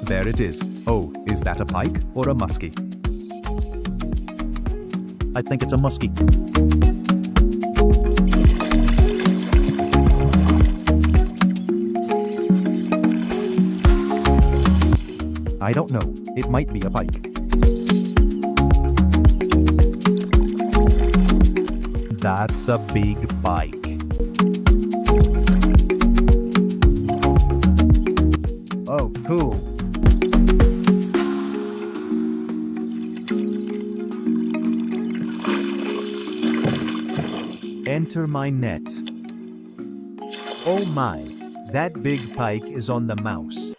There it is. Oh, is that a pike or a muskie? I think it's a muskie. I don't know. It might be a pike. That's a big pike. Oh, cool. Enter my net. Oh my, that big pike is on the mouse.